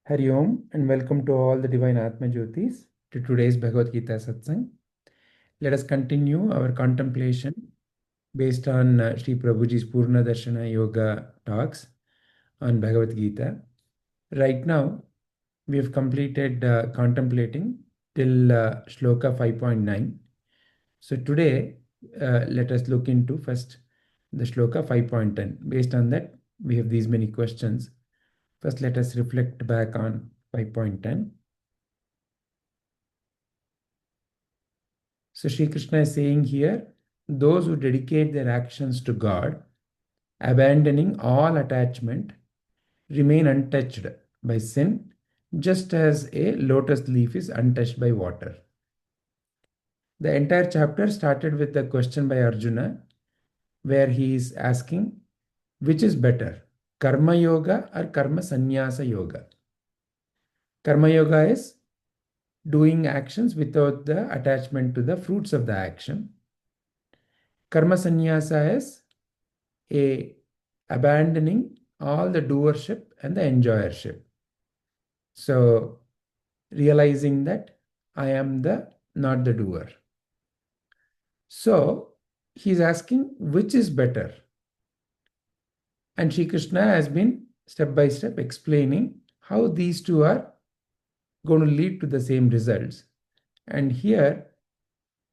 Hari Om and welcome to all the divine Atmajyotis to today's Bhagavad-Gita Satsang. Let us continue our contemplation based on sriprabhuji's Purna Darshana Yoga talks on Bhagavad-Gita. Right now, we have completed contemplating till Shloka 5.9. So today, let us look into first the Shloka 5.10. Based on that, we have these many questions. First, let us reflect back on 5.10. So Sri Krishna is saying here, those who dedicate their actions to God, abandoning all attachment, remain untouched by sin, just as a lotus leaf is untouched by water. The entire chapter started with a question by Arjuna, where he is asking, which is better, Karma Yoga or Karma Sanyasa Yoga? Karma Yoga is doing actions without the attachment to the fruits of the action. Karma Sanyasa is a abandoning all the doership and the enjoyership. So realizing that I am the not the doer. So he's asking which is better. And Sri Krishna has been step by step explaining how these two are going to lead to the same results. And here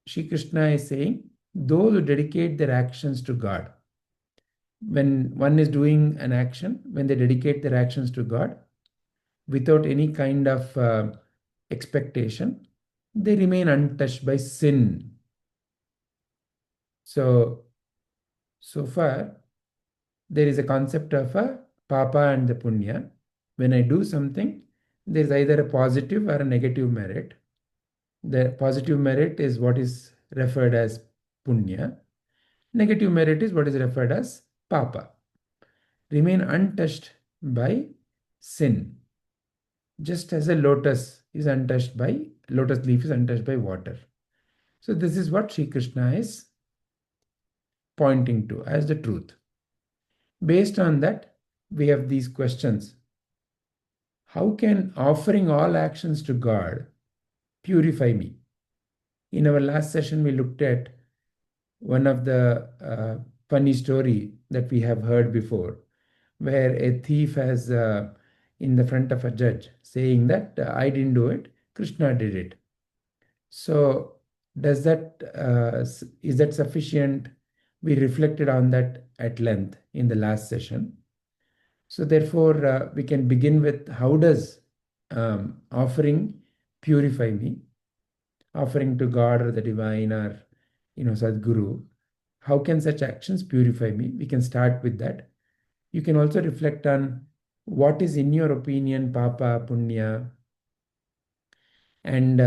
Sri Krishna is saying those who dedicate their actions to God. When one is doing an action, when they dedicate their actions to God without any kind of expectation, they remain untouched by sin. So far, there is a concept of a papa and the punya. When I do something, there is either a positive or a negative merit. The positive merit is what is referred as punya. Negative merit is what is referred as papa. Remain untouched by sin. Just as a lotus leaf is untouched by water. So this is what Sri Krishna is pointing to as the truth. Based on that, we have these questions. How can offering all actions to God purify me? In our last session, we looked at one of the funny story that we have heard before, where a thief has in the front of a judge saying that I didn't do it, Krishna did it. So is that sufficient? We reflected on that at length in the last session. So therefore, we can begin with how does offering purify me? Offering to God or the divine or Sadguru. How can such actions purify me? We can start with that. You can also reflect on what is in your opinion Papa, Punya, and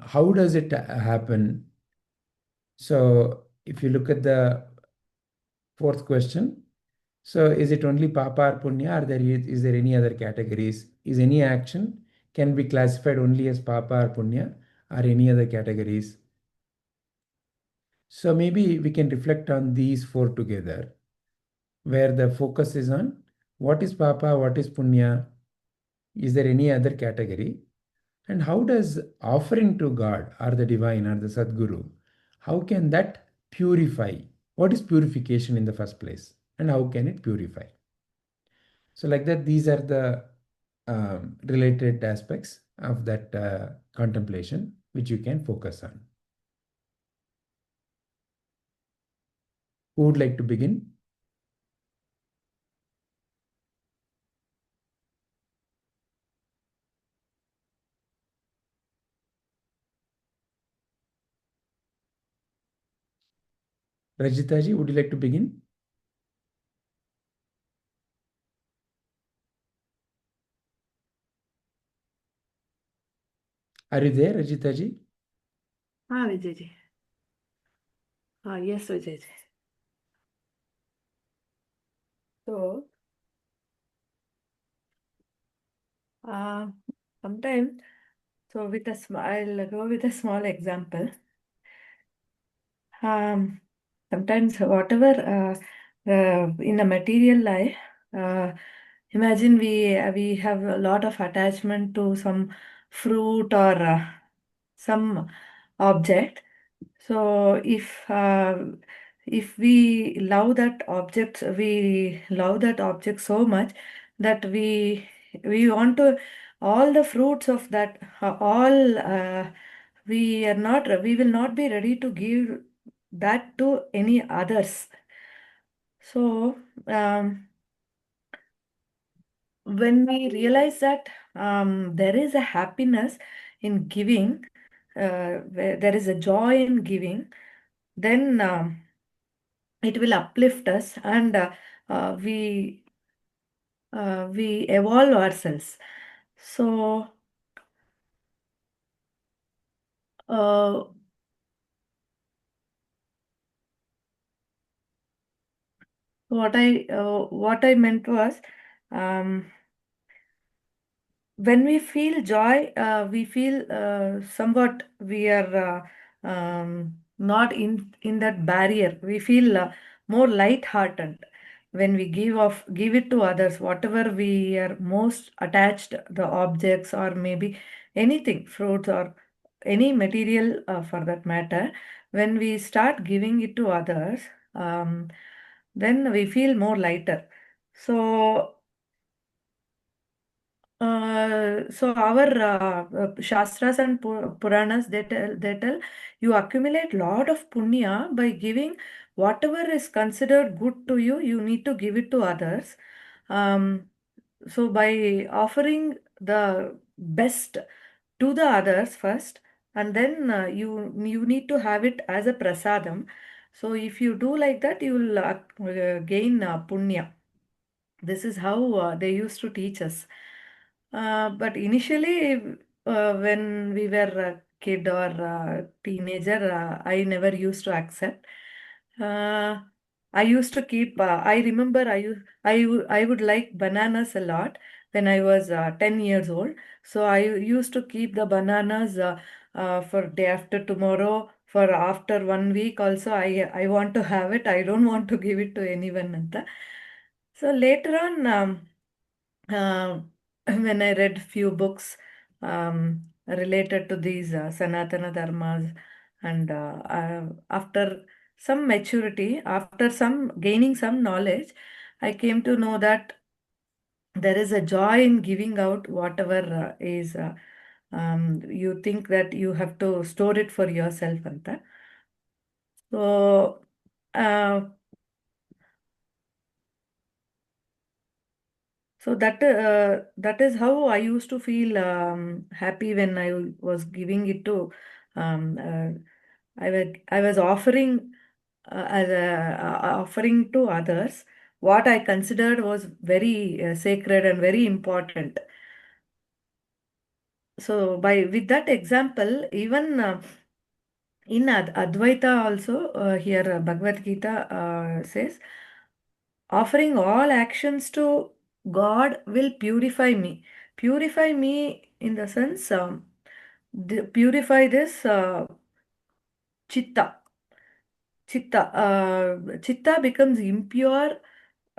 how does it happen? So if you look at the fourth question, so is it only Papa or Punya, or is there any other categories? Is any action can be classified only as Papa or Punya or any other categories? So maybe we can reflect on these four together, where the focus is on what is Papa, what is Punya, is there any other category? And how does offering to God or the divine or the Sadguru, how can that purify? What is purification in the first place? And how can it purify? So like that, these are the related aspects of that contemplation, which you can focus on. Who would like to begin? Rajita ji, would you like to begin? Are you there, Rajita ji? Vijay ji. Yes, Vijay ji. So, sometimes, I'll go with a small example. Sometimes whatever in a material life, Imagine we have a lot of attachment to some fruit or some object. So if we love that object, we love that object so much that we want to all the fruits of that all we will not be ready to give that to any others. So when we realize that there is a happiness in giving, where there is a joy in giving, then it will uplift us, and we evolve ourselves. So uh, what I meant was, um, when we feel joy, we feel somewhat we are not in that barrier. We feel more light-hearted when we give it to others. Whatever we are most attached, the objects or maybe anything, fruits or any material for that matter, when we start giving it to others, then we feel more lighter. So so our Shastras and Puranas, they tell you accumulate lot of punya by giving whatever is considered good to you, you need to give it to others. Um, so by offering the best to the others first, and then you need to have it as a prasadam. So if you do like that, you will gain punya. This is how they used to teach us. But initially, when we were a kid or teenager, I never used to accept. Uh, I used to keep. I remember I would like bananas a lot when I was 10 years old. So I used to keep the bananas for day after tomorrow. For after 1 week also, I want to have it. I don't want to give it to anyone. Anta. So later on, uh, when I read few books related to these Sanatana dharmas, and after some maturity, after some gaining some knowledge, I came to know that there is a joy in giving out whatever is. You think that you have to store it for yourself, Anta. So. Uh, So that is how I used to feel happy when I was giving it to I was offering as a offering to others what I considered was very sacred and very important. So by with that example, even in Advaita also, here Bhagavad Gita says, offering all actions to God will purify me. Purify me in the sense, purify this chitta. Chitta becomes impure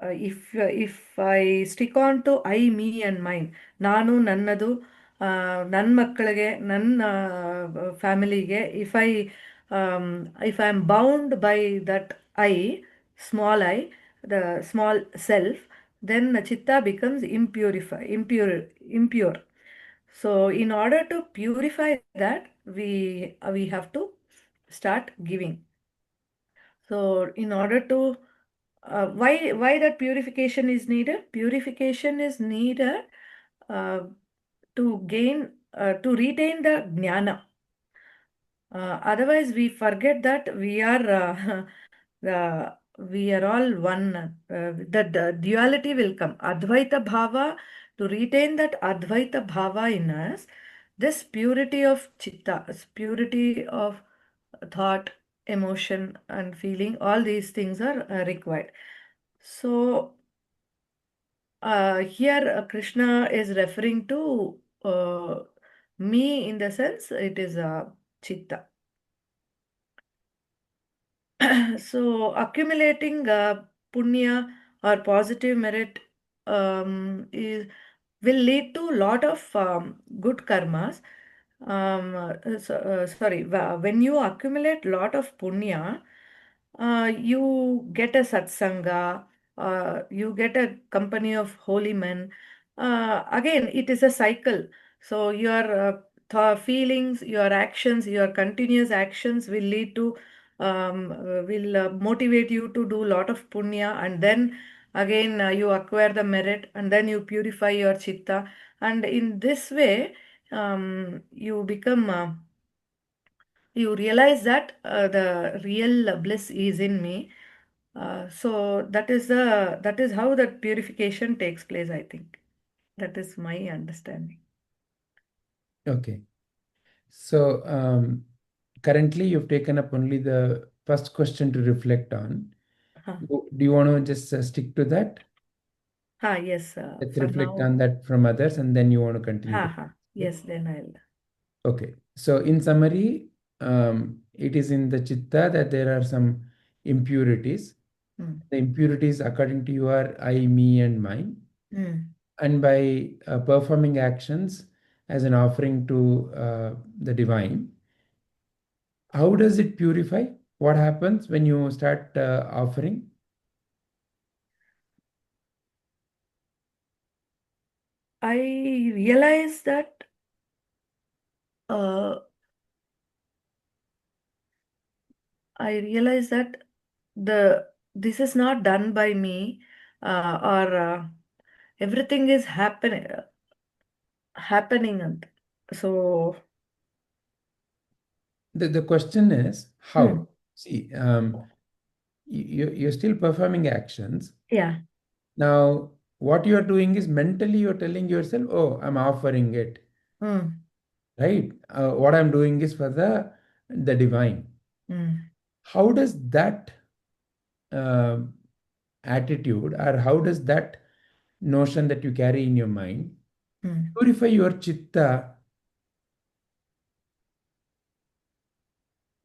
if I stick on to I, me, and mine. ನಾನು ನನ್ನದು ನನ್ನ ಮಕ್ಕಳಿಗೆ ನನ್ನ ಫ್ಯಾಮಿಲಿಗೆ if I am bound by that I, small I, the small self, then the chitta becomes impure. So in order to purify that, we have to start giving. So in order to why that purification is needed? Purification is needed uh, to retain the jnana. Otherwise, we forget that we are all one. The duality will come. Advaita bhava, to retain that Advaita bhava in us, this purity of chitta, this purity of thought, emotion, and feeling, all these things are required. So here Krishna is referring to me in the sense it is chitta. So accumulating punya or positive merit is will lead to a lot of good karmas. Sorry, when you accumulate lot of punya, you get a satsanga, you get a company of holy men. Again, it is a cycle. So your feelings, your actions, your continuous actions will lead to will motivate you to do a lot of punya, and then again you acquire the merit, and then you purify your chitta, and in this way you become you realize that the real bliss is in me. So that is how that purification takes place, I think. That is my understanding. Okay. So currently you've taken up only the first question to reflect on. Huh. Do you want to just stick to that? Yes, Let's for reflect on now. that from others, and then you want to continue to. Okay. Yes, then I'll. Okay. So in summary, it is in the chitta that there are some impurities. Mm, The impurities, according to you, are I, me, and mine. mm. And by performing actions as an offering to the divine, how does it purify? What happens when you start offering? I realize that uh, I realize that the this is not done by me, or everything is happening, and so. The question is Hmm. how? See, you're still performing actions. Yeah. Now, what you are doing is mentally you're telling yourself, oh, I'm offering it, Hmm. right? What I'm doing is for the divine. Hmm. How does that uh, attitude, or how does that notion that you carry in your mind Hmm. purify your chitta?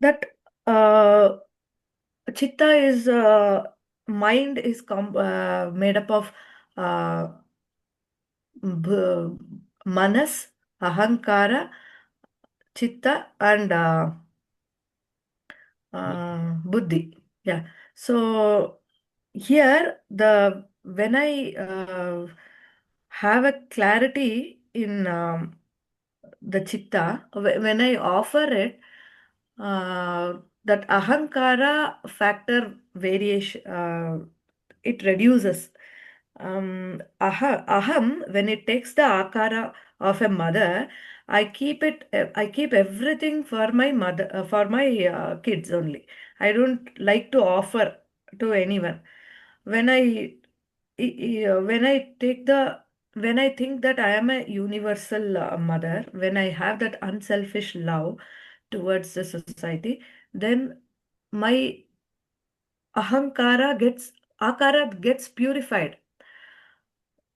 That chitta is mind is made up of uh, manas, ahankara, chitta, and buddhi. Yeah. So here the when I have a clarity in the chitta, when I offer it, that ahankara factor variation, it reduces. Aham, when it takes the akara of a mother, I keep everything for my mother, for my kids only. I don't like to offer to anyone. When when I take the, when I think that I am a universal mother, when I have that unselfish love towards the society, then my akara gets purified.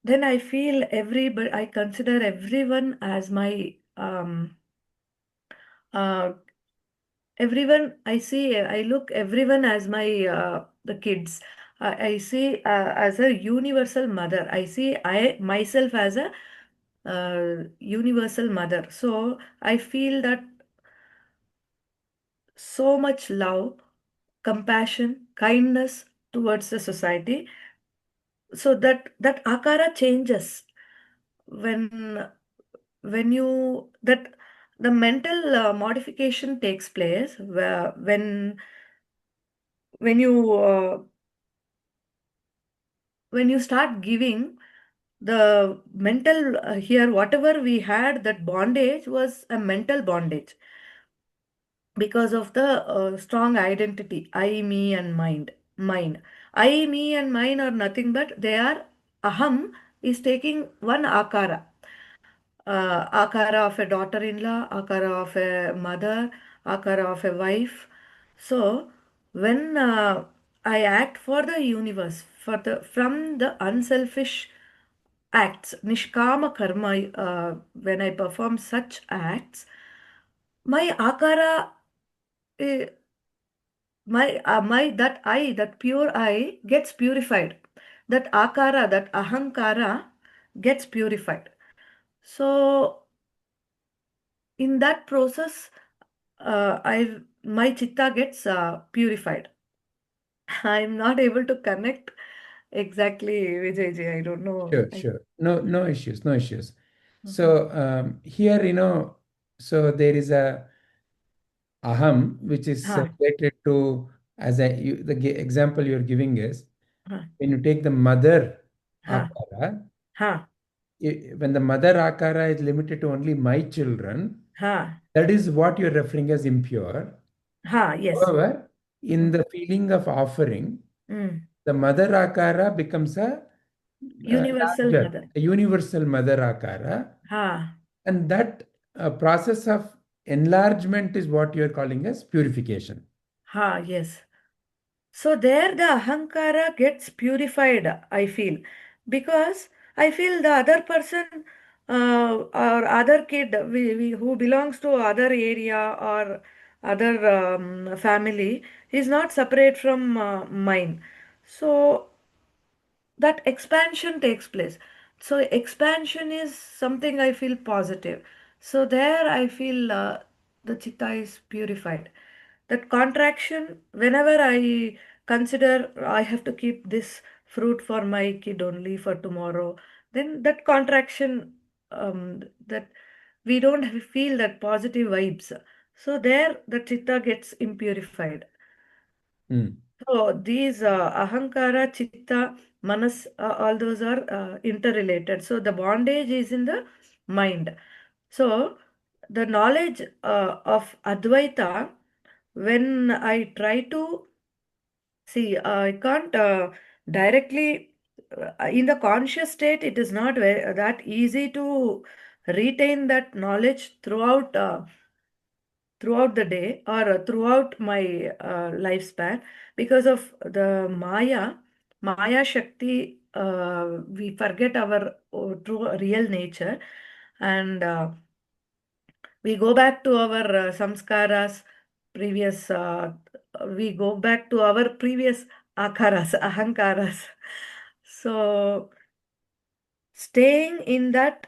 Then I feel everybody, I consider everyone as my uh, everyone. I see, I look everyone as my the kids. I see as a universal mother. I see I myself as a universal mother. So I feel that so much love, compassion, kindness towards the society, so that akara changes when you that the mental modification takes place, where when you when you start giving the mental here, whatever we had, that bondage was a mental bondage because of the strong identity I, me, and mine. I, me, and mine are nothing but they are aham is taking one akara, akara of a daughter-in-law, akara of a mother, akara of a wife. So when I act for the universe, for the from the unselfish acts, nishkama karma, when I perform such acts, my akara, my that pure I gets purified. that akara, that ahankara gets purified. So in that process, my chitta gets purified. I'm not able to connect exactly, Vijayji. I don't know. Sure, sure. No, no issues, no issues. Mhm. So here, so there is a aham, which is Ha, related to, example you're giving is, ha, when you take the mother ha, akara, ha, when the mother akara is limited to only my children, ha, that is what you're referring as impure. ha, yes. However, in Mm, the feeling of offering, mm. the mother akara becomes Universal larger, mother. a universal mother akara, Ha, and that process of enlargement is what you are calling as purification. ha, yes. So there the ahankara gets purified, I feel, because I feel the other person or other kid who belongs to other area or other family is not separate from mine. So that expansion takes place. So expansion is something I feel positive. So there I feel the chitta is purified. That contraction, whenever I consider I have to keep this fruit for my kid only for tomorrow, then that contraction, that we don't feel that positive vibes. So there the chitta gets impurified. Hmm. So these ahankara, chitta, manas, all those are interrelated. So the bondage is in the mind. So the knowledge of Advaita, when I try to see, I can't directly, in the conscious state, it is not that easy to retain that knowledge throughout the day or throughout my lifespan because of the Maya Shakti. We forget our true real nature, and we go back to our samskaras, previous, we go back to our previous akaras, ahankaras. So staying in that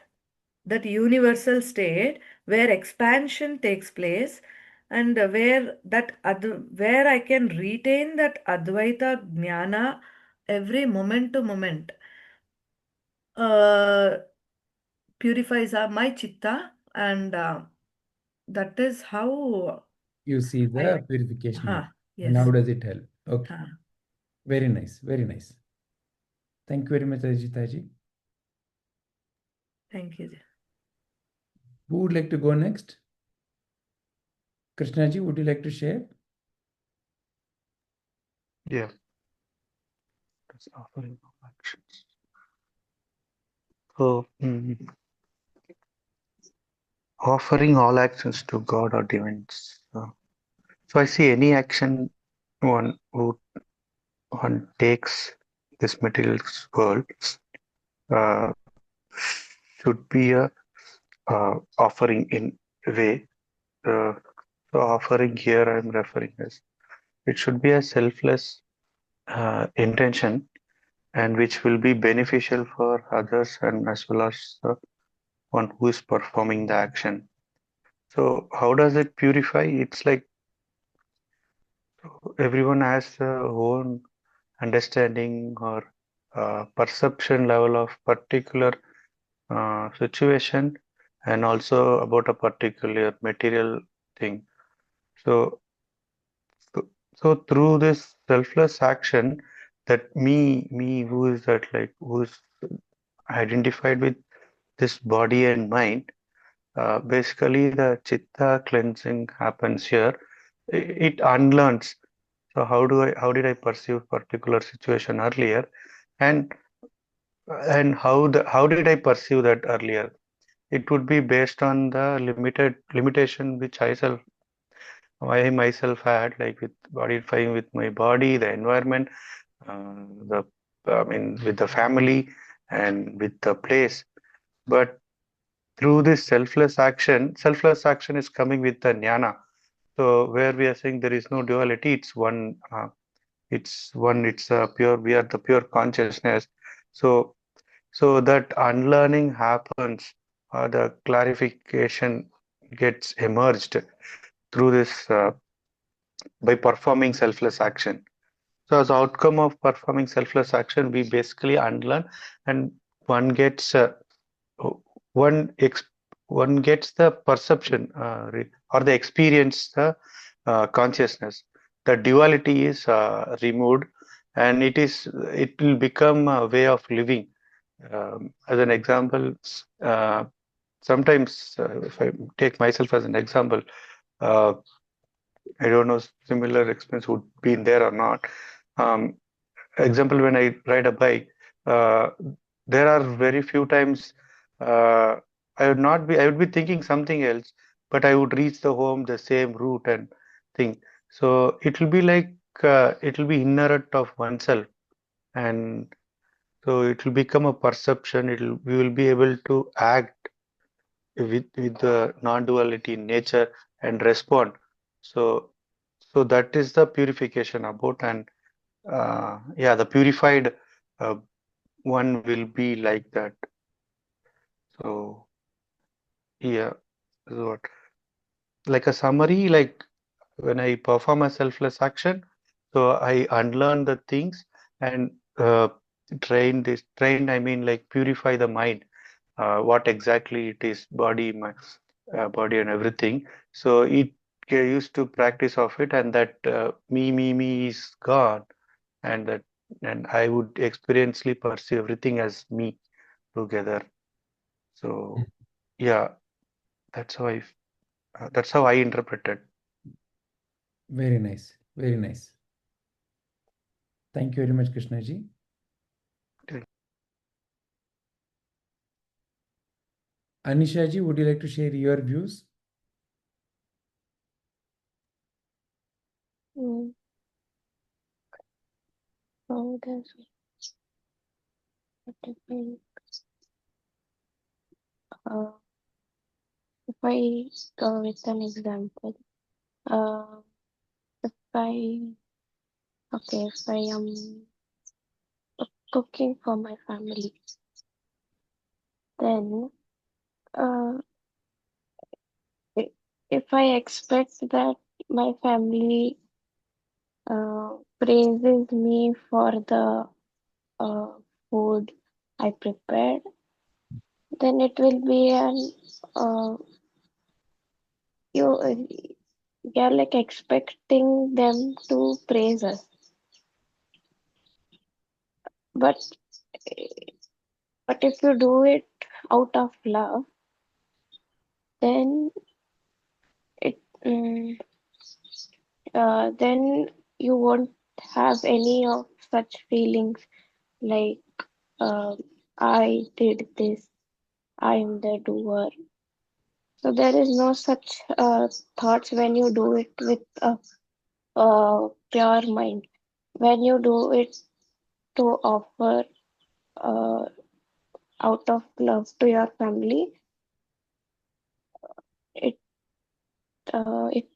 universal state where expansion takes place and where I can retain that Advaita Jnana every moment to moment uh, purifies my chitta, and that is how You see I the purification happen. And how yes. does it help? Okay. Ha, Very nice. Very nice. Thank you very much, Ajitaji. thank you. Who would like to go next? Krishnaji, would you like to share? Yeah. That's offering of actions. So, offering all actions to God or divines. So I see any action one takes this material world uh, should be a offering in a way. Uh, so offering here I'm referring as it should be a selfless intention and which will be beneficial for others and as well as the one who is performing the action. So how does it purify? It's like everyone has their own understanding or perception level of particular situation and also about a particular material thing. So, so, so through this selfless action, that me, who is that like who is identified with this body and mind, basically the chitta cleansing happens here. It unlearns. So how did I perceive particular situation earlier, and how did I perceive that earlier? It would be based on the limitation which I myself had, like with modifying with my body, the environment, the I mean with the family and with the place. But through this selfless action is coming with the jnana. So where we are saying there is no duality, it's one. It's one, it's a pure, we are the pure consciousness. So, so that unlearning happens, or the clarification gets emerged through this by performing selfless action. So as outcome of performing selfless action, we basically unlearn, and one gets one ex one gets the perception or the experience the consciousness. The duality is removed, and it will become a way of living. As an example, uh, sometimes if I take myself as an example, uh, I don't know similar experience would be there or not. Um, Example, when I ride a bike, uh, there are very few times uh, I would be thinking something else, but I would reach the home the same route and thing. So it will be like it will be inherent of oneself, and so it will become a perception. We will be able to act with the non-duality in nature and respond. So so that is the purification about, and yeah, the purified uh, one will be like that. So yeah, this is what, like a summary, like when I perform a selfless action, so I unlearn the things and train, I mean like purify the mind, what exactly it is, body and everything. So it get used to practice of it, and that me is gone, and that, and I would experientially perceive everything as me together. So yeah, that's how I interpret it. Very nice. Very nice. Thank you very much, Krishnaji. Anishaji, would you like to share your views? So there's uh, if I go with an example, if I if I am cooking for my family, then uh, if I expect that my family praises me for the food I prepared, then it will be an uh, you're like expecting them to praise us, but if you do it out of love, then it then you won't have any of such feelings like I did this, I am the doer. So there is no such thoughts when you do it with a pure mind. When you do it to offer uh, out of love to your family, it uh, it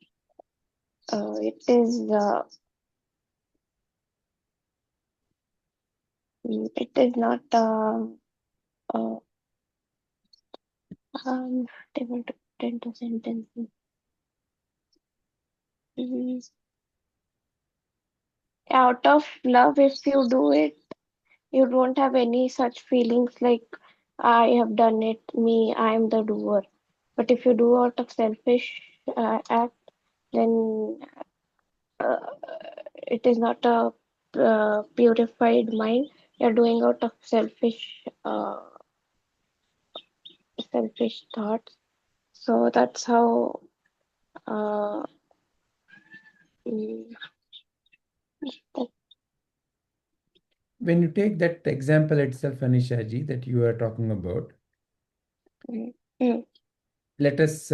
it is it is not uh, not able to put into sentences. Out of love, if you do it, you don't have any such feelings like I have done it, me, I am the doer. But if you do out of selfish act, then uh, it is not a purified mind. You're doing out of selfish thoughts. So that's how uh, mm, that, When you take that example itself, Anishaji, that you are talking about, mm, mm, let us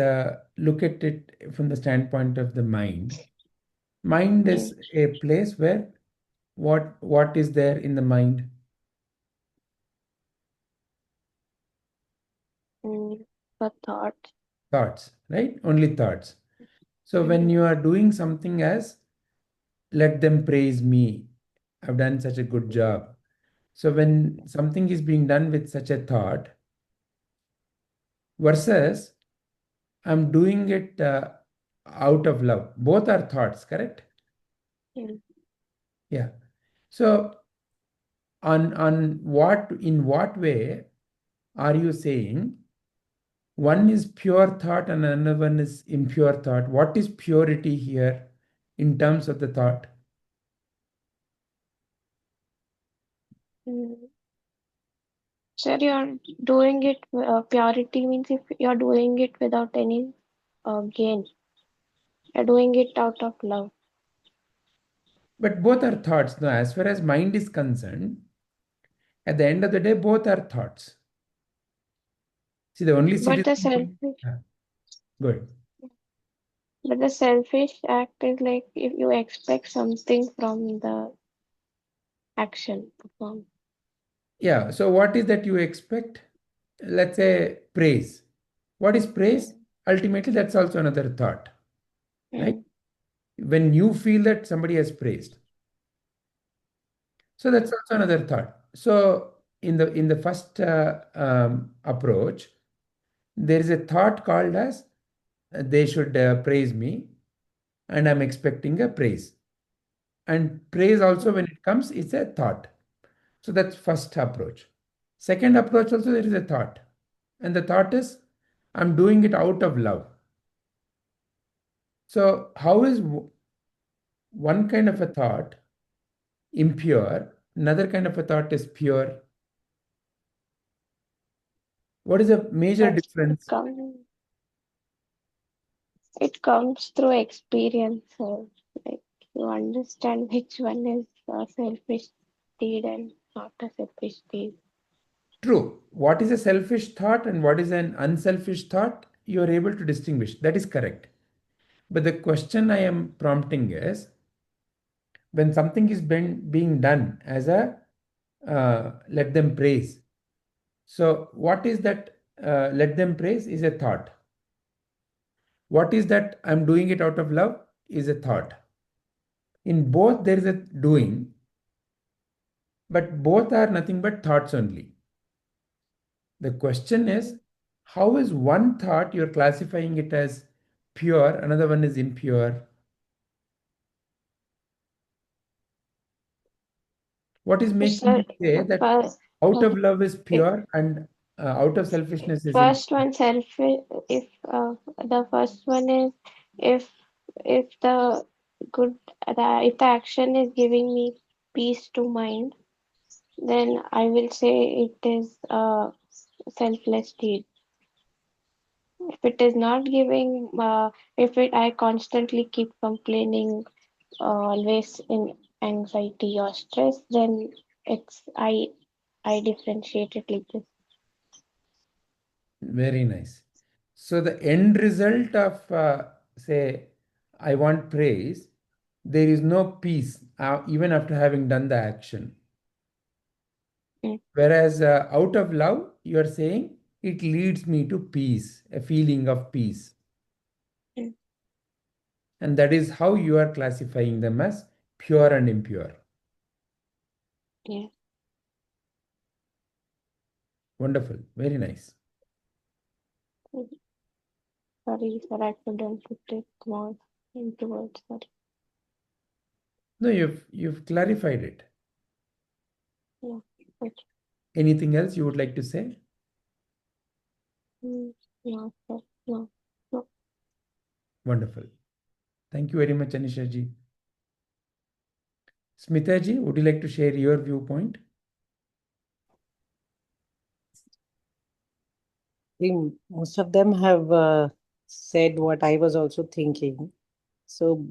look at it from the standpoint of the mind. Mind mm, is a place where what is there in the mind? for thoughts. Thoughts, right? Only thoughts. So when Mm, you are doing something as let them praise me, I've done such a good job. So when something is being done with such a thought versus I'm doing it out of love, both are thoughts, correct? Yeah. Yeah. So on what, in what way are you saying one is pure thought and another one is impure thought? What is purity here in terms of the thought? Mm. Sir, you're doing it, purity means if you're doing it without any gain, you're doing it out of love. But both are thoughts. Now, as far as mind is concerned, at the end of the day, both are thoughts. See, the only But the citizen. selfish, Good. but the selfish act is like if you expect something from the action performed. Yeah. So, what is that you expect? Let's say praise. What is praise? Ultimately, that's also another thought, right? Mm. When you feel that somebody has praised, so that's also another thought. So, in the first approach, there is a thought called as they should praise me, and I'm expecting a praise. And praise also, when it comes, it's a thought. So that's first approach. Second approach also, there is a thought, and the thought is I'm doing it out of love. So how is one kind of a thought impure, another kind of a thought is pure? What is the major But difference? it comes through experience. So, like you understand which one is a selfish deed and not a selfish deed. True. What is a selfish thought and what is an unselfish thought? You are able to distinguish. That is correct. But the question I am prompting is when something is being done as a let them praise. So, what is that let them praise is a thought. What is that I'm doing it out of love is a thought. In both, there is a doing, but both are nothing but thoughts only. The question is, how is one thought you're classifying it as pure, another one is impure? What is making So, you say that first, out of love is if pure and out of selfishness is impure? first one selfish, if the first one is if the good if the action is giving me peace to mind, then I will say it is a selfless deed. If it is not giving, if it I constantly keep complaining, always in anxiety or stress, then it's I differentiate it like this. Very nice. So the end result of, say, I want praise, there is no peace even after having done the action. Mm, Whereas out of love, you are saying it leads me to peace, a feeling of peace. mm, And that is how you are classifying them as pure and impure. yeah. Wonderful. Very nice. Mm. Sorry, sir, I couldn't put it more into words. Sorry. No, you've clarified it. Yeah. Okay. Anything else you would like to say? No, sir. No. No. Wonderful. Thank you very much, Anisha ji. Smita ji, would you like to share your viewpoint? think most of them have said what I was also thinking. So,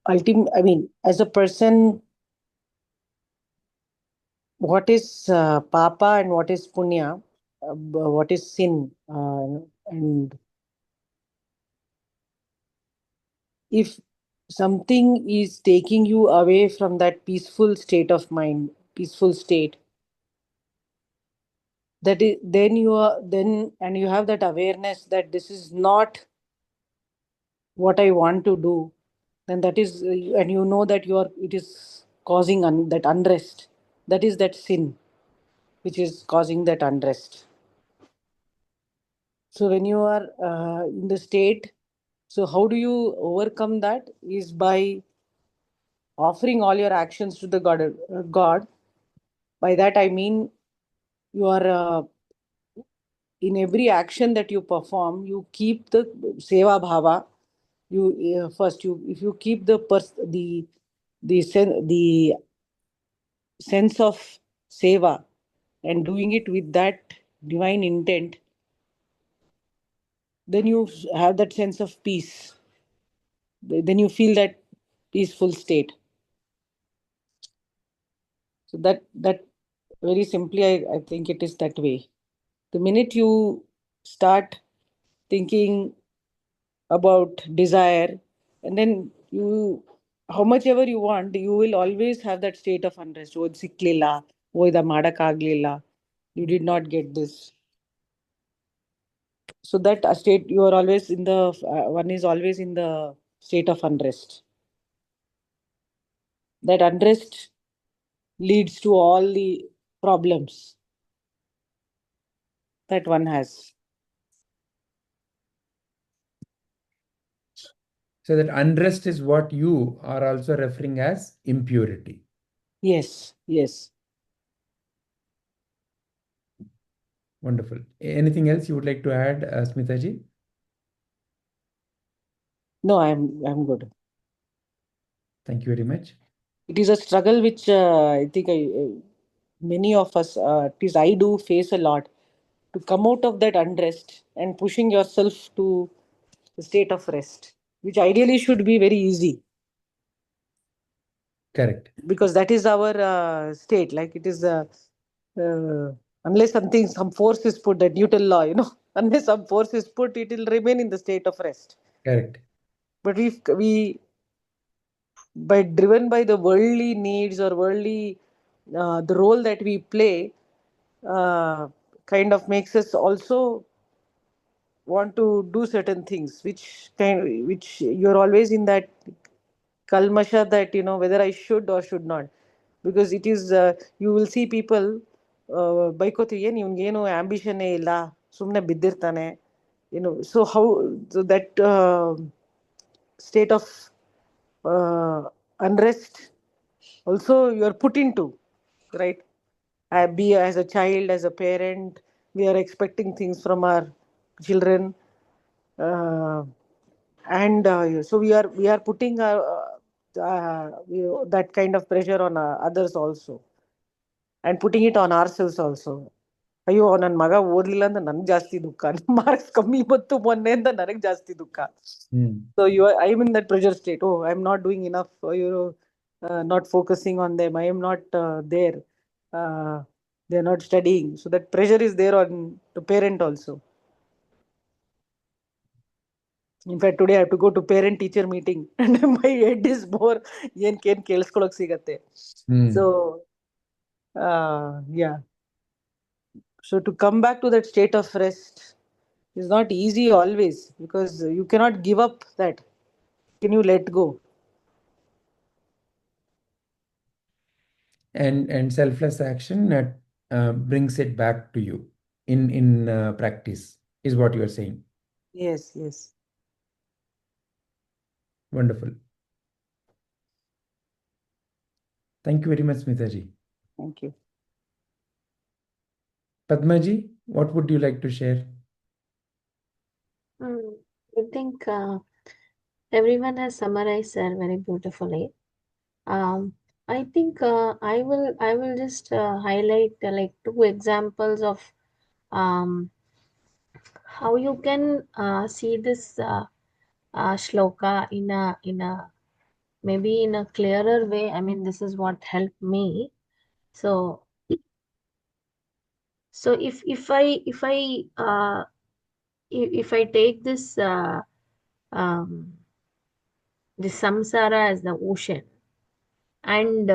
I mean, as a person, what is papa and what is punya, what is sin, and if something is taking you away from that peaceful state of mind, peaceful state, that is, then you are then and you have that awareness that this is not what I want to do, then that is, and you know that it is causing that unrest. That is that sin which is causing that unrest. So when you are in the state, so how do you overcome that? Is by offering all your actions to the God. By that I mean you are in every action that you perform, you keep the seva bhava. You first, you if you keep the sense of seva and doing it with that divine intent, then you have that sense of peace. Then you feel that peaceful state. So that very simply, I think it is that way. The minute you start thinking about desire, and then you, how much ever you want, you will always have that state of unrest. Oh, siklila, oh, ida madakaglila, you did not get this. So that state, you are always in the one is always in the state of unrest. That unrest leads to all the problems that one has. So that unrest is what you are also referring as impurity. Yes, yes. Wonderful. Anything else you would like to add, Smitaji? No, I'm good. Thank you very much. It is a struggle which I think many of us, at least I do face a lot, to come out of that unrest and pushing yourself to the state of rest, which ideally should be very easy. Correct. Because that is our state. Like it is, unless some force is put, that Newton law, unless some force is put, it will remain in the state of rest. Correct. But we driven by the worldly needs or worldly, the role that we play, kind of makes us also want to do certain things, which you're always in that kalmasha, that whether I should or should not, because it is, you will see people ಬೈಕೋತೀವಿ, ಏನು ಇವ್ನಿಗೇನು ಆಂಬಿಷನ್ನೇ ಇಲ್ಲ, ಸುಮ್ಮನೆ ಬಿದ್ದಿರ್ತಾನೆ, so how, so that state of unrest also you are put into, right? Be as a child, as a parent, we are expecting things from our children, and so we are putting that kind of pressure on others also, and putting it on ourselves also. ಅಯ್ಯೋ ನನ್ನ ಮಗ ಓದ್ಲಿಲ್ಲ ಅಂದ್ರೆ ನನ್ಗೆ ಜಾಸ್ತಿ ದುಃಖ, marks ಕಮ್ಮಿ ಬಂತು ಮೊನ್ನೆ ಅಂತ ನನಗೆ ಜಾಸ್ತಿ ದುಃಖ. So I am in that pressure state. Oh, I am not doing enough. Not focusing on them. I am not there. They are not studying. So that pressure is there on the parent also. In fact, today I have to go to parent-teacher meeting, and my head is more ಏನ್ ಕೇಳಿಸ್ಕೊಳಕ್ ಸಿಗತ್ತೆ. So yeah. So to come back to that state of rest is not easy always, because you cannot give up that. Can you let go? And selfless action brings it back to you in practice, is what you are saying. Yes, yes. Wonderful. Thank you very much, Smitaji. Thank you. Padmaji, what would you like to share? I think everyone has summarized there very beautifully. I think I will just highlight like 2 examples of how you can see this shloka in a maybe in a clearer way. I mean, this is what helped me. So if I take this this samsara as the ocean, and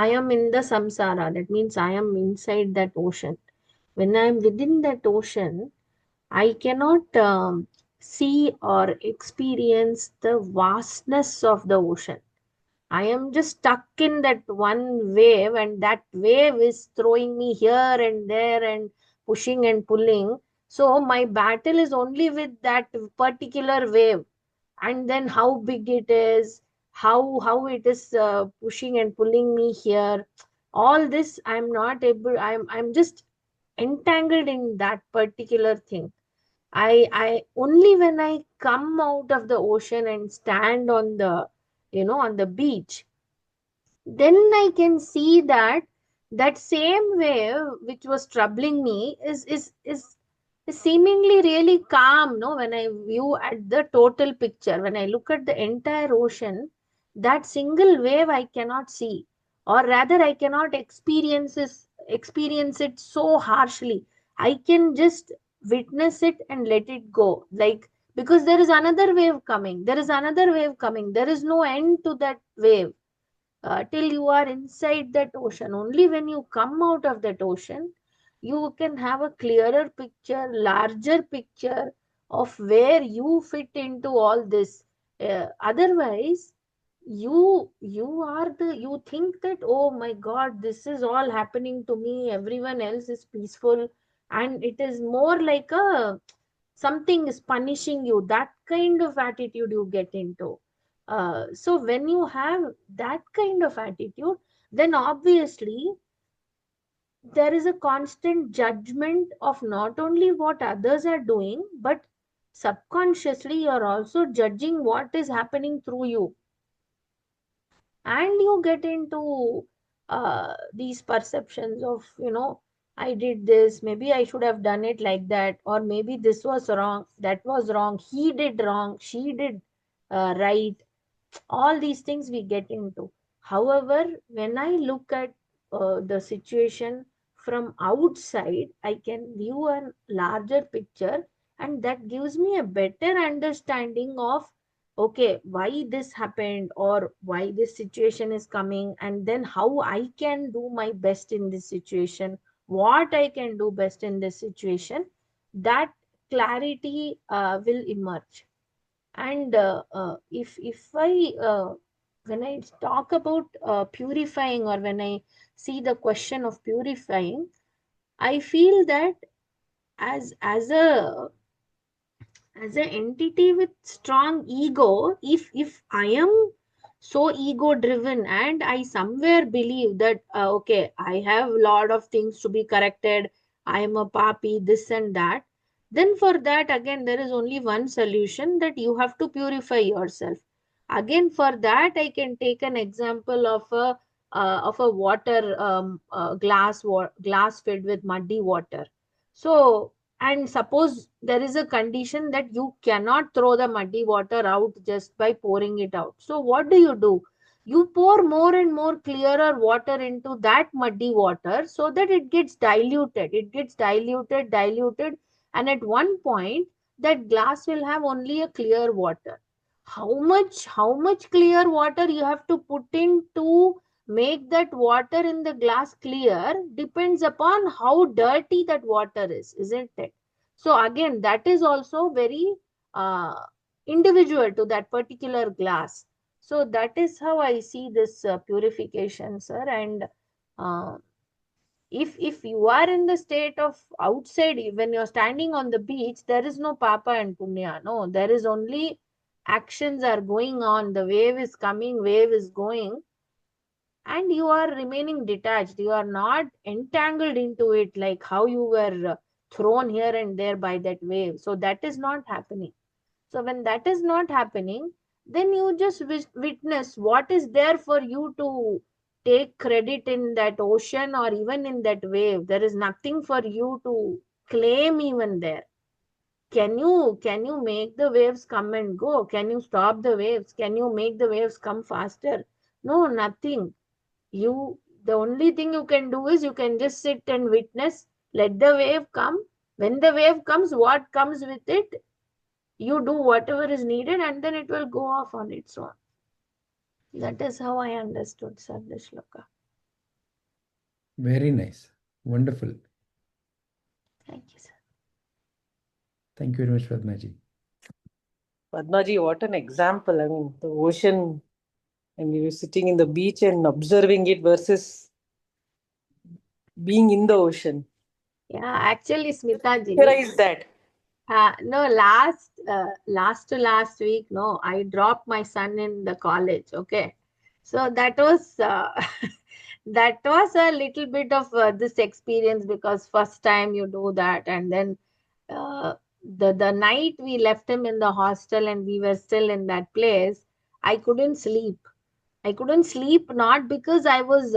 I am in the samsara, that means I am inside that ocean. When I am within that ocean, I cannot see or experience the vastness of the ocean. I am just stuck in that one wave, and that wave is throwing me here and there and pushing and pulling. So my battle is only with that particular wave, and then how big it is, how it is pushing and pulling me here. All this I'm not able. I'm just entangled in that particular thing. I only when I come out of the ocean and stand on the, on the beach, then I can see that that same wave which was troubling me is seemingly really calm. No, when I view at the total picture, when I look at the entire ocean, that single wave I cannot see, or rather I cannot experience it so harshly. I can just witness it and let it go, like, because there is another wave coming, there is another wave coming, there is no end to that wave till you are inside that ocean. Only when you come out of that ocean, you can have a clearer picture, larger picture of where you fit into all this. Otherwise, you think that, oh my God, this is all happening to me. Everyone else is peaceful, and it is more like a something is punishing you. That kind of attitude you get into. So when you have that kind of attitude, then obviously there is a constant judgment of not only what others are doing, but subconsciously you're also judging what is happening through you. And you get into these perceptions of, I did this, maybe I should have done it like that, or maybe this was wrong, that was wrong, he did wrong, she did right. All these things we get into. However, when I look at the situation from outside, I can view a larger picture, and that gives me a better understanding of, okay, why this happened, or why this situation is coming, and then how I can do my best in this situation, what I can do best in this situation. That clarity will emerge. And if I when I talk about purifying, or when I see the question of purifying, I feel that as a as an entity with strong ego, if I am so ego driven, and I somewhere believe that okay, I have a lot of things to be corrected, I am a papi, this and that, then for that again there is only one solution, that you have to purify yourself. Again, for that I can take an example of a water glass filled with muddy water. So, and suppose there is a condition that you cannot throw the muddy water out just by pouring it out. So what do? You pour more and more clearer water into that muddy water, so that it gets diluted. It gets diluted, and at one point that glass will have only a clear water. How much clear water you have to put in to make that water in the glass clear depends upon how dirty that water is, isn't it? So again, that is also very uh, individual to that particular glass. So that is how I see this purification, sir. And uh, if you are in the state of outside, when you're standing on the beach, there is no papa and punya. No, there is only actions are going on. The wave is coming, wave is going, and you are remaining detached. You are not entangled into it like how you were thrown here and there by that wave. So that is not happening. So when that is not happening, then you just witness what is there for you to take credit in that ocean, or even in that wave. There is nothing for you to claim even there. Can you make the waves come and go? Can you stop the waves? Can you make the waves come faster? No, nothing. You, the only thing you can do is you can just sit and witness, let the wave come. When the wave comes, what comes with it, you do whatever is needed, and then it will go off on its own. That is how I understood, sir, the shloka. Very nice. Wonderful. Thank you, sir. Thank you very much, Padmaji. Padmaji, what an example. I mean, the ocean, and you were sitting in the beach and observing it versus being in the ocean. Yeah, actually, Smitaji, Where is that? no, last to last week, no, I dropped my son in the college. Okay, so that was that was a little bit of this experience, because first time you do that, and then uh, the night we left him in the hostel and we were still in that place, I couldn't sleep. I couldn't sleep, not because I was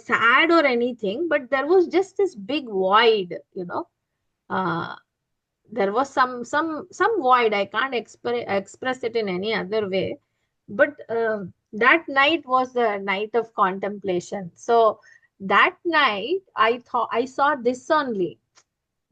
sad or anything, but there was just this big void, uh, there was some void. I can't express it in any other way. But that night was the night of contemplation. So that night I thought I saw this only,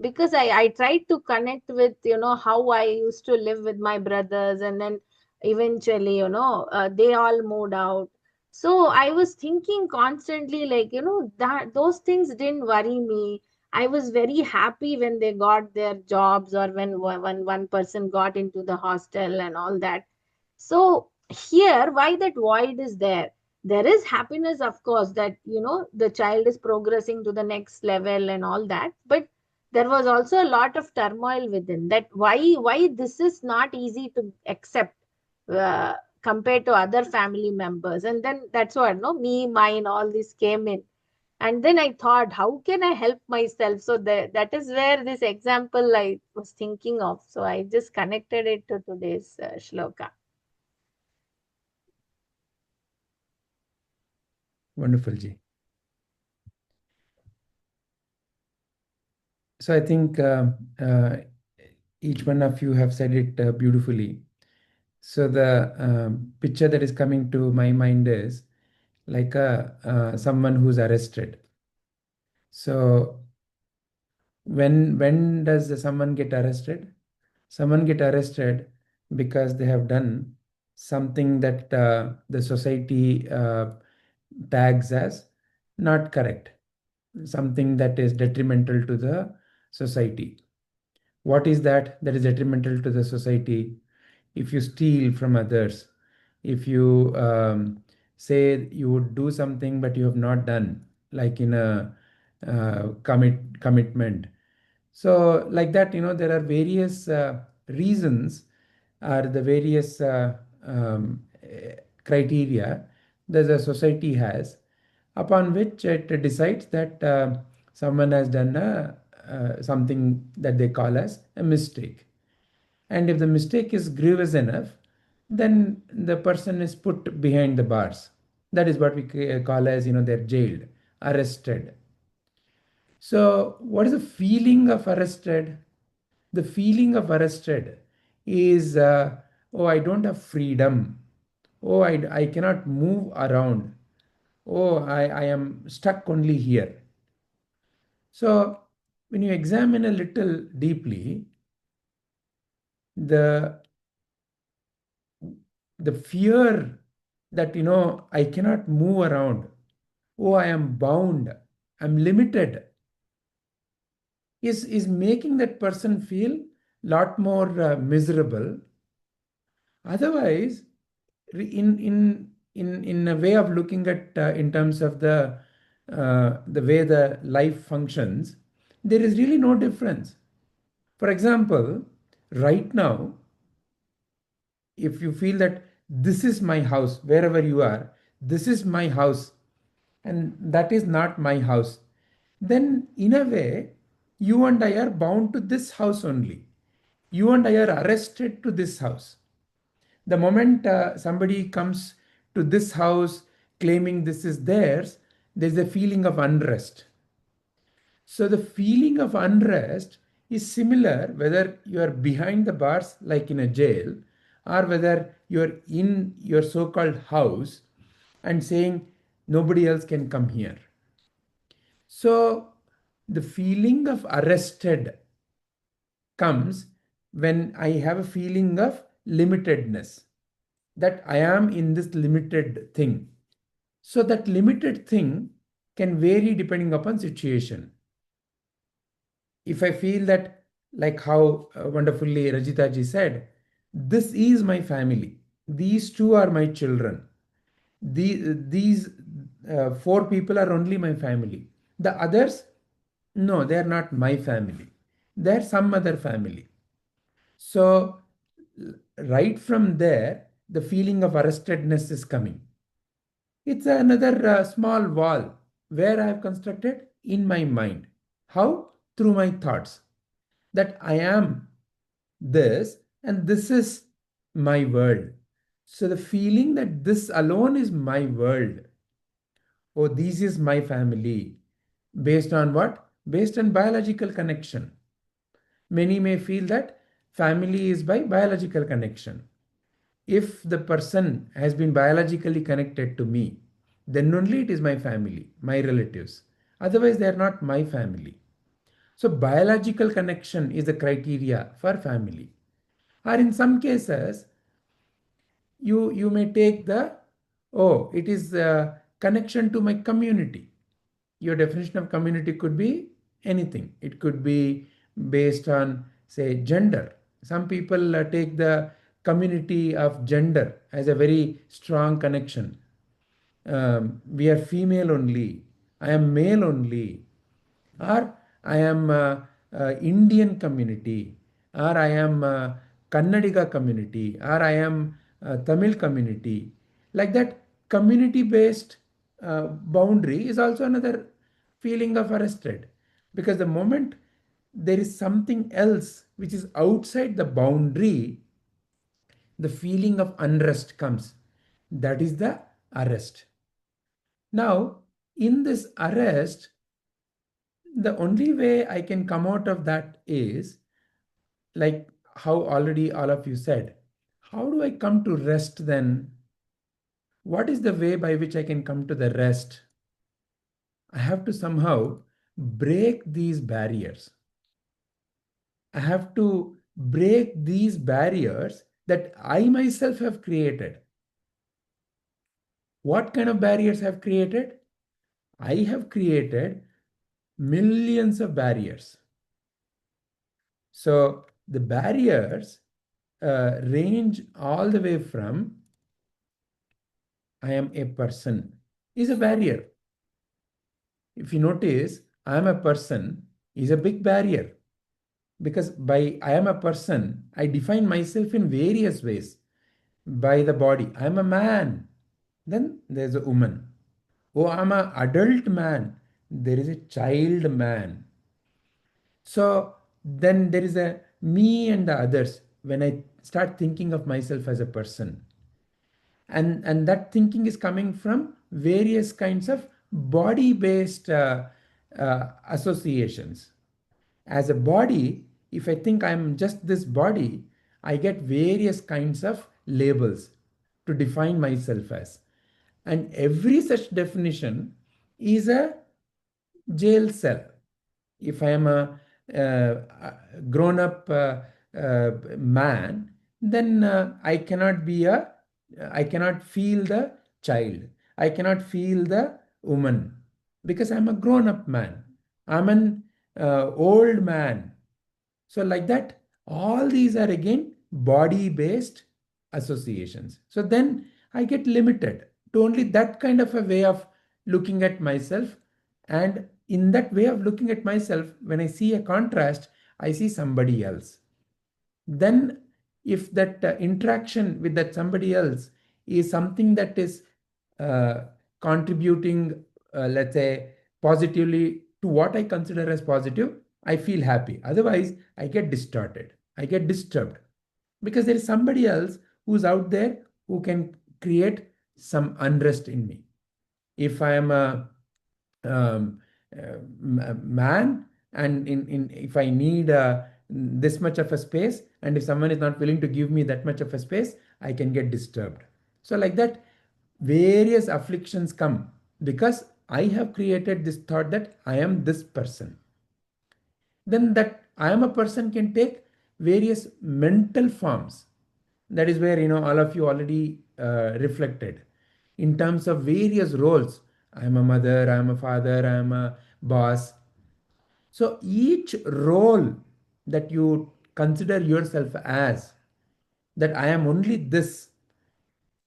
because I tried to connect with how I used to live with my brothers, and then eventually they all moved out. So I was thinking constantly, like, that those things didn't worry me. I was very happy when they got their jobs, or when one person got into the hostel and all that. So here, why that void is there? There is happiness, of course, that the child is progressing to the next level and all that, but there was also a lot of turmoil within that. Why this is not easy to accept, uh, compared to other family members. And then that's what, no, me, mine, all this came in. And then I thought, how can I help myself? So that is where this example I was thinking of. So I just connected it to today's shloka. Wonderful, Ji. So I think each one of you have said it beautifully. So the picture that is coming to my mind is like someone who's arrested. So when does someone get arrested? Someone get arrested because they have done something that the society tags as not correct, something that is detrimental to the society. What is that that is detrimental to the society? If you steal from others, if you say you would do something but you have not done, like in a commitment. So like that, there are various reasons, or the various criteria that the society has, upon which it decides that someone has done something that they call as a mistake. And if the mistake is grievous enough, then the person is put behind the bars. That is what we call as, they're jailed, arrested. So, what is the feeling of arrested? The feeling of arrested is, oh, I don't have freedom. Oh, I cannot move around. Oh, I am stuck only here. So, when you examine a little deeply, the the fear that I cannot move around, oh, I am bound, I'm limited, is making that person feel lot more miserable. Otherwise, in a way of looking at in terms of the way the life functions, there is really no difference. For example, right now, if you feel that this is my house, wherever you are, this is my house, and that is not my house, then in a way, you and I are bound to this house only. You and I are arrested to this house. The moment somebody comes to this house claiming this is theirs, there's a feeling of unrest. So the feeling of unrest is similar whether you are behind the bars like in a jail, or whether you're in your so-called house and saying nobody else can come here. So the feeling of arrested comes when I have a feeling of limitedness, that I am in this limited thing. So that limited thing can vary depending upon situation. If I feel that Like how wonderfully Rajita ji said, this is my family. These two are my children. These four people are only my family. The others, no, they are not my family. They are some other family. So, right from there, the feeling of arrestedness is coming. It's another small wall where I have constructed in my mind. How? Through my thoughts. That I am this and this is my world. So the feeling that this alone is my world, oh, this is my family, based on what? Based on biological connection. Many may feel that family is by biological connection. If the person has been biologically connected to me, then only it is my family, my relatives. Otherwise, they are not my family. So, biological connection is the criteria for family. Or in some cases, you may take the, oh, it is a connection to my community. Your definition of community could be anything. It could be based on, say, gender. Some people take the community of gender as a very strong connection. We are female only, I am male only, or I am Indian community, or I am Kannadiga community, or I am Tamil community. Like that, community based boundary is also another feeling of arrested, because the moment there is something else which is outside the boundary, the feeling of unrest comes. That is the arrest. Now, in this arrest, the only way I can come out of that is like how already all of you said. How do I come to rest then? What is the way by which I can come to the rest? I have to somehow break these barriers. I have to break these barriers that I myself have created. What kind of barriers I have created? I have created millions of barriers. So the barriers range all the way from I am a person is a barrier. If you notice, I am a person is a big barrier, because by I am a person, I define myself in various ways. By the body, I am a man, then there's a woman. Oh, I'm an adult man, there is a child man. So then there is a me and the others when I start thinking of myself as a person. And that thinking is coming from various kinds of body based associations. As a body, if I think I'm just this body, I get various kinds of labels to define myself as. And every such definition is a jail cell. If I am a grown up man, then I cannot feel the child. I cannot feel the woman, because I'm a grown up man. I'm an old man. So, like that, all these are again body based associations. So, then I get limited to only that kind of a way of looking at myself. And in that way of looking at myself, when I see a contrast, I see somebody else. Then, if that interaction with that somebody else is something that is uh, contributing, let's say, positively to what I consider as positive, I feel happy. Otherwise, I get distorted. I get disturbed, because there is somebody else who's out there who can create some unrest in me. If I am um, a man, and if I need this much of a space, and if someone is not willing to give me that much of a space, I can get disturbed. So like that, various afflictions come because I have created this thought that I am this person. Then that I am a person can take various mental forms. That is where all of you already reflected in terms of various roles. I am a mother, I am a father, I am a boss. So each role that you consider yourself as, that I am only this,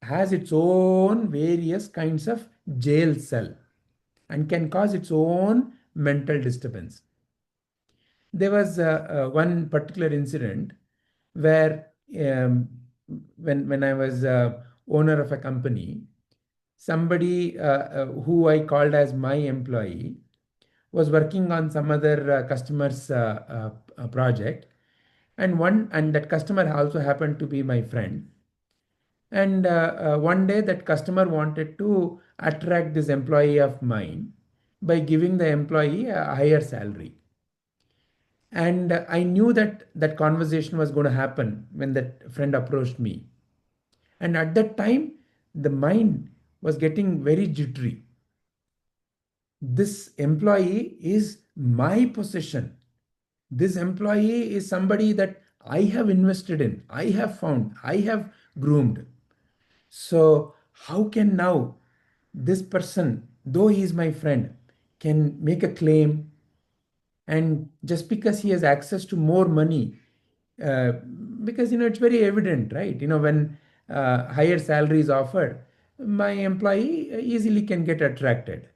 has its own various kinds of jail cell and can cause its own mental disturbance. There was one particular incident where when I was owner of a company, somebody who I called as my employee was working on some other customer's project, and that customer also happened to be my friend. And one day that customer wanted to attract this employee of mine by giving the employee a higher salary. And I knew that that conversation was going to happen when that friend approached me. And at that time, the mind was getting very jittery. This employee is my possession. This employee is somebody that I have invested in, I have found, I have groomed. So, how can now this person, though he is my friend, can make a claim, and just because he has access to more money, uh, because it's very evident, right? When higher salary is offered, my employee easily can get attracted.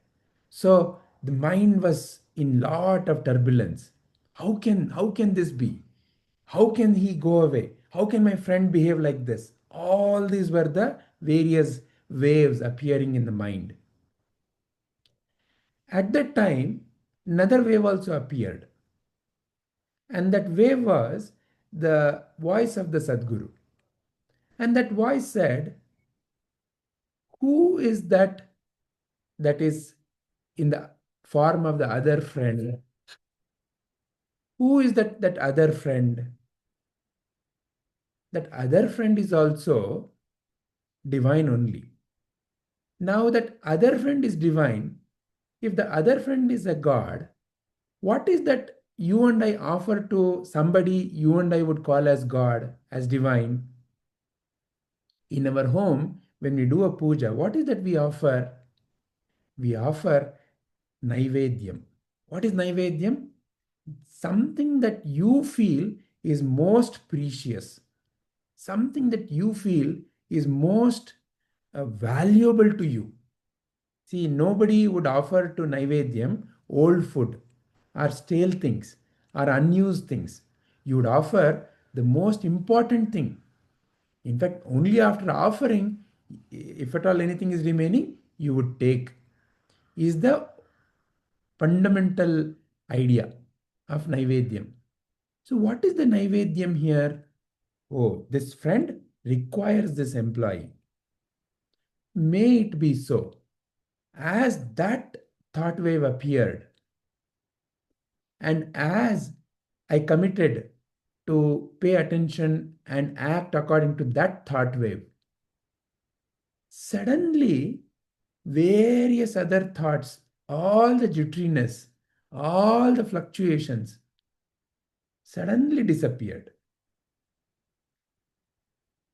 So the mind was in lot of turbulence. How can this be? How can he go away? How can my friend behave like this? All these were the various waves appearing in the mind. At that time, another wave also appeared. And that wave was the voice of the Sadguru. And that voice said, who is that is in the form of the other friend? Who is that other friend? That other friend is also divine only. Now that other friend is divine, if the other friend is a God, what is that you and I offer to somebody you and I would call as God, as divine? In our home, when we do a puja, what is that we offer? We offer Naivedyam. What is Naivedyam? Something that you feel is most precious, something that you feel is most valuable to you. See, nobody would offer to Naivedyam old food or stale things or unused things. You would offer the most important thing. In fact, only after offering, if at all anything is remaining, you would take, is the fundamental idea of Naivedyam. So, what is the Naivedyam here? Oh, this friend requires this employee. May it be so. As that thought wave appeared, and as I committed to pay attention and act according to that thought wave, suddenly various other thoughts, all the jitteriness, all the fluctuations suddenly disappeared.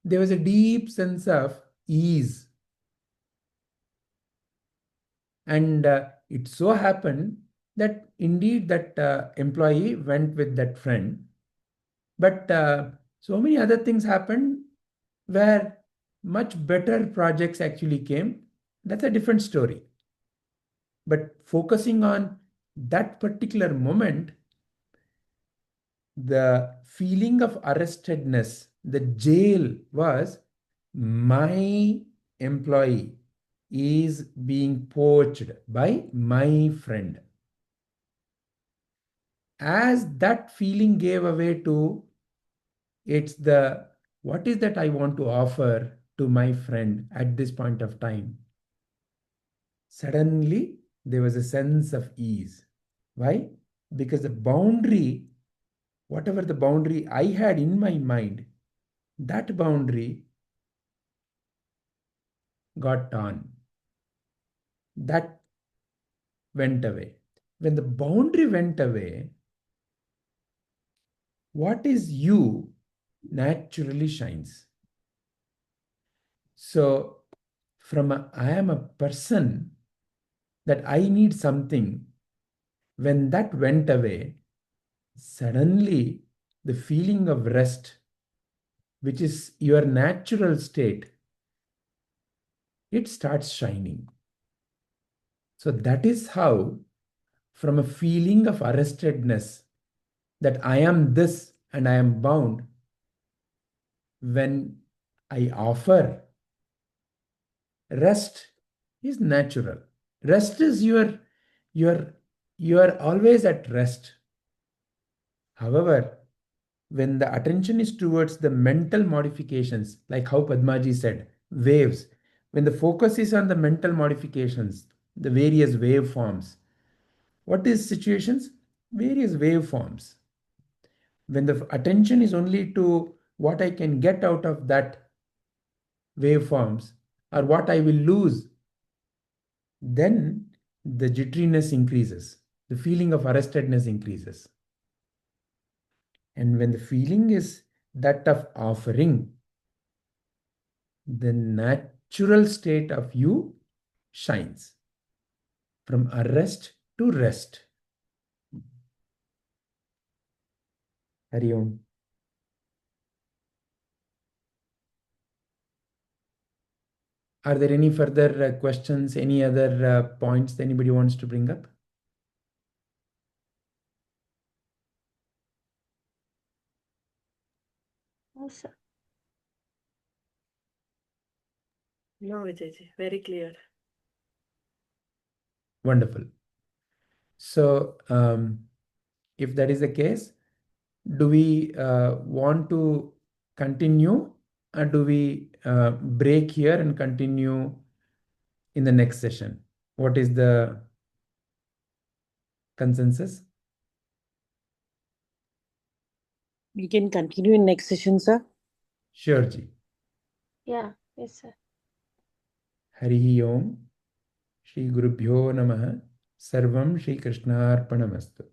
There was a deep sense of ease. And it so happened that indeed that employee went with that friend. But so many other things happened where much better projects actually came. That's a different story. But focusing on that particular moment, the feeling of arrestedness, the jail was, my employee is being poached by my friend. As that feeling gave away to, it's the, what is that I want to offer to my friend at this point of time? Suddenly, there was a sense of ease. Why? Because the boundary, whatever the boundary I had in my mind, that boundary got torn. That went away. When the boundary went away, what is you naturally shines. So, I am a person that I need something, when that went away, suddenly the feeling of rest, which is your natural state, it starts shining. So that is how, from a feeling of arrestedness, that I am this and I am bound, when I offer, rest is natural. Rest is you are always at rest. However, when the attention is towards the mental modifications, like how Padmaji said, waves, when the focus is on the mental modifications, the various waveforms, what is situations? Various waveforms. When the attention is only to what I can get out of that waveforms or what I will lose, then the jitteriness increases, the feeling of arrestedness increases. And when the feeling is that of offering, the natural state of you shines from arrest to rest. Hari Om. Are there any further questions, any other points that anybody wants to bring up? No, sir. No, Vijayji, very clear. Wonderful. So, if that is the case, do we want to continue, or do we break here and continue in the next session? What is the consensus? We can continue in next session, sir. Sure, Ji. Yeah, yes, sir. Harihi Om. Shri Gurubhyo Namaha. Sarvam Shri Krishnarpanamastu.